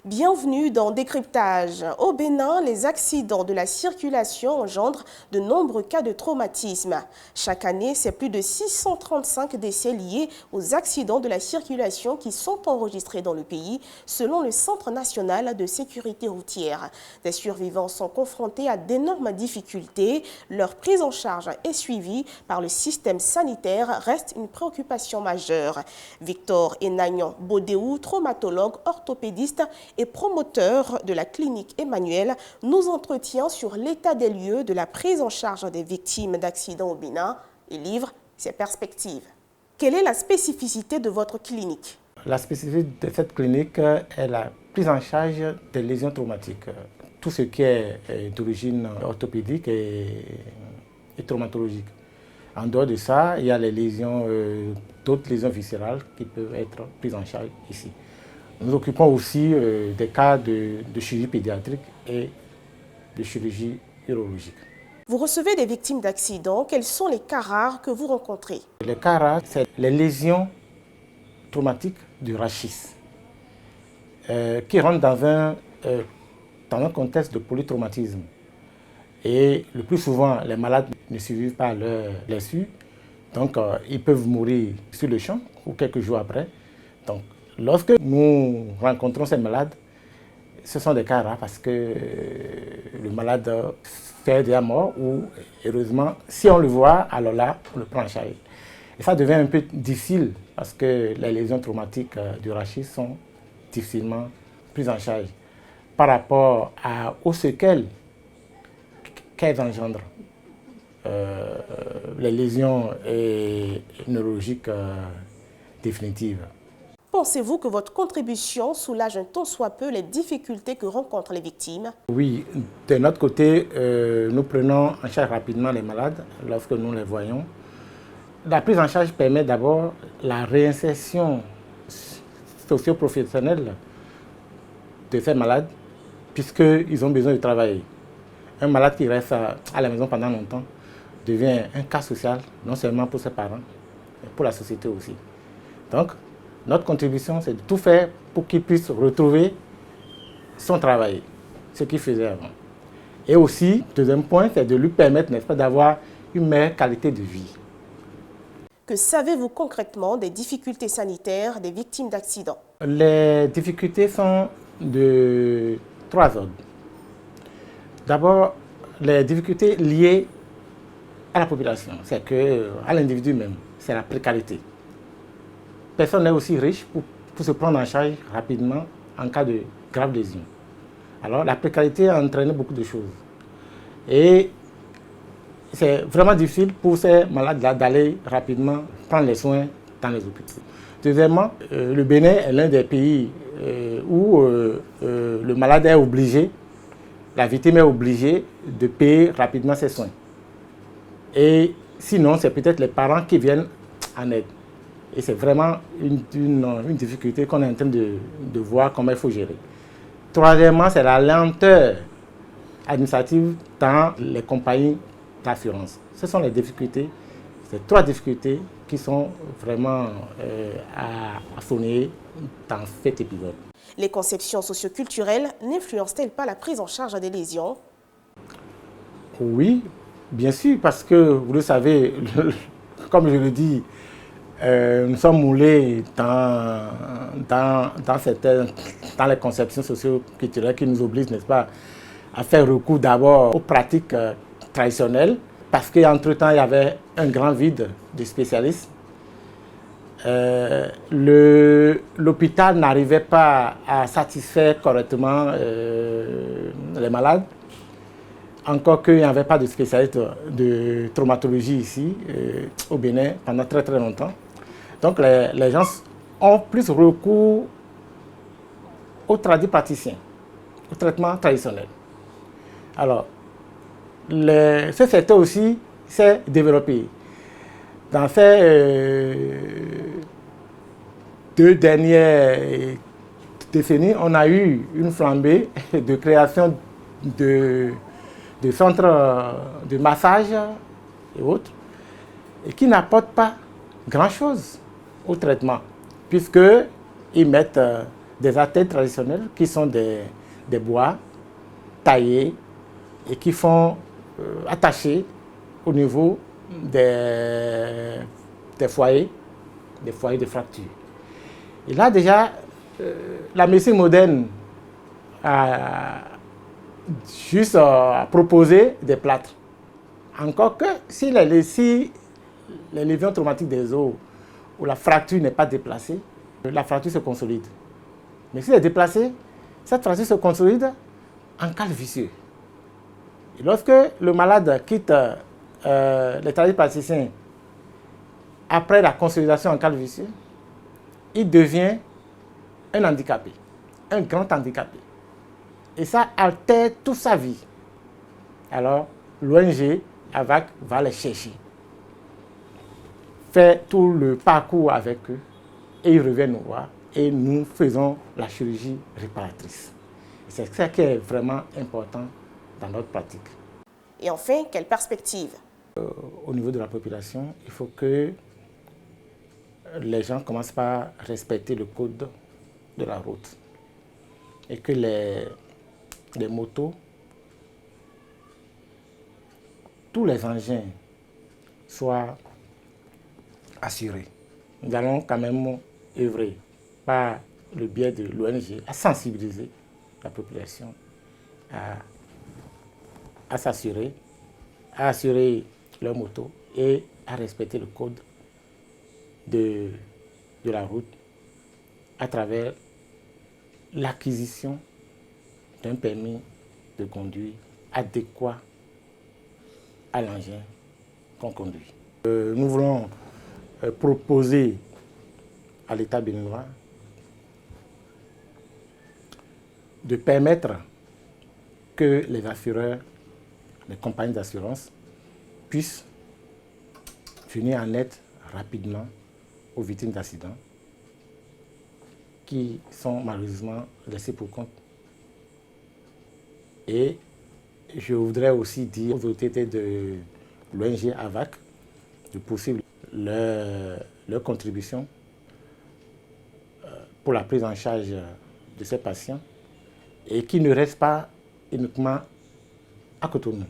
Bienvenue dans Décryptage. Au Bénin, les accidents de la circulation engendrent de nombreux cas de traumatisme. Chaque année, c'est plus de 635 décès liés aux accidents de la circulation qui sont enregistrés dans le pays, selon le Centre national de sécurité routière. Des survivants sont confrontés à d'énormes difficultés. Leur prise en charge et suivie par le système sanitaire reste une préoccupation majeure. Victor Enagnan Bodéou, traumatologue orthopédiste et promoteur de la clinique Emmanuel, nous entretient sur l'état des lieux de la prise en charge des victimes d'accidents au Bénin et livre ses perspectives. Quelle est la spécificité de votre clinique? La spécificité de cette clinique est la prise en charge des lésions traumatiques. Tout ce qui est d'origine orthopédique et traumatologique. En dehors de ça, il y a les lésions, d'autres lésions viscérales qui peuvent être prises en charge ici. Nous occupons aussi des cas de chirurgie pédiatrique et de chirurgie urologique. Vous recevez des victimes d'accidents. Quels sont les cas rares que vous rencontrez? Les cas rares, c'est les lésions traumatiques du rachis qui rentrent dans un contexte de polytraumatisme. Et le plus souvent, les malades ne survivent pas à leur issue. Donc, ils peuvent mourir sur le champ ou quelques jours après. Donc, lorsque nous rencontrons ces malades, ce sont des cas rares parce que le malade fait déjà mort ou, heureusement, si on le voit, alors là, on le prend en charge. Et ça devient un peu difficile parce que les lésions traumatiques du rachis sont difficilement prises en charge par rapport aux séquelles qu'elles engendrent. Les lésions neurologiques définitives. Pensez-vous que votre contribution soulage un tant soit peu les difficultés que rencontrent les victimes? Oui, de notre côté, nous prenons en charge rapidement les malades lorsque nous les voyons. La prise en charge permet d'abord la réinsertion socio-professionnelle de ces malades puisqu'ils ont besoin de travailler. Un malade qui reste à la maison pendant longtemps devient un cas social, non seulement pour ses parents, mais pour la société aussi. Donc, notre contribution, c'est de tout faire pour qu'il puisse retrouver son travail, ce qu'il faisait avant. Et aussi, deuxième point, c'est de lui permettre, n'est-ce pas, d'avoir une meilleure qualité de vie. Que savez-vous concrètement des difficultés sanitaires des victimes d'accidents? Les difficultés sont de trois ordres. D'abord, les difficultés liées à la population, c'est qu'à l'individu même, c'est la précarité. Personne n'est aussi riche pour se prendre en charge rapidement en cas de grave lésion. Alors, la précarité a entraîné beaucoup de choses. Et c'est vraiment difficile pour ces malades-là d'aller rapidement prendre les soins dans les hôpitaux. Deuxièmement, le Bénin est l'un des pays où le malade est obligé, la victime est obligée de payer rapidement ses soins. Et sinon, c'est peut-être les parents qui viennent en aide. Et c'est vraiment une difficulté qu'on est en train de voir comment il faut gérer. Troisièmement, c'est la lenteur administrative dans les compagnies d'assurance. Ce sont les difficultés, ces trois difficultés qui sont vraiment à souligner dans cet épisode. Les conceptions socioculturelles n'influencent-elles pas la prise en charge des lésions? Oui, bien sûr, parce que vous le savez, comme je le dis, nous sommes moulés dans les conceptions socio-culturelles qui nous obligent, n'est-ce pas, à faire recours d'abord aux pratiques traditionnelles, parce qu'entre-temps, il y avait un grand vide de spécialistes. L'hôpital n'arrivait pas à satisfaire correctement les malades, encore qu'il n'y avait pas de spécialistes de traumatologie ici, au Bénin, pendant très très longtemps. Donc les gens ont plus recours aux praticiens, au traitement traditionnel. Alors, ce secteur aussi s'est développé. Dans ces 2 dernières décennies, on a eu une flambée de création de centres de massage et autres, et qui n'apportent pas grand-chose au traitement, puisqu'ils mettent des attelles traditionnelles qui sont des bois taillés et qui font attacher au niveau des foyers de fracture. Et là déjà, la médecine moderne a juste proposé des plâtres. Encore que si les lésions traumatiques des os où la fracture n'est pas déplacée, la fracture se consolide. Mais si elle est déplacée, cette fracture se consolide en cale vicieux. Et lorsque le malade quitte les tradipraticiens après la consolidation en cale vicieux, il devient un handicapé, un grand handicapé. Et ça altère toute sa vie. Alors, l'ONG AVAC va les chercher, fait tout le parcours avec eux et ils reviennent nous voir et nous faisons la chirurgie réparatrice. C'est ça qui est vraiment important dans notre pratique. Et enfin, quelle perspective? Au niveau de la population, il faut que les gens commencent par respecter le code de la route et que les motos, tous les engins soient assurés. Nous allons quand même œuvrer par le biais de l'ONG à sensibiliser la population à s'assurer, à assurer leur moto et à respecter le code de la route à travers l'acquisition d'un permis de conduire adéquat à l'engin qu'on conduit. Nous voulons proposer à l'État béninois de permettre que les assureurs, les compagnies d'assurance puissent venir en aide rapidement aux victimes d'accidents qui sont malheureusement laissées pour compte. Et je voudrais aussi dire aux autorités de l'ONG AVAC de poursuivre leur contribution pour la prise en charge de ces patients et qui ne restent pas uniquement à Cotonou.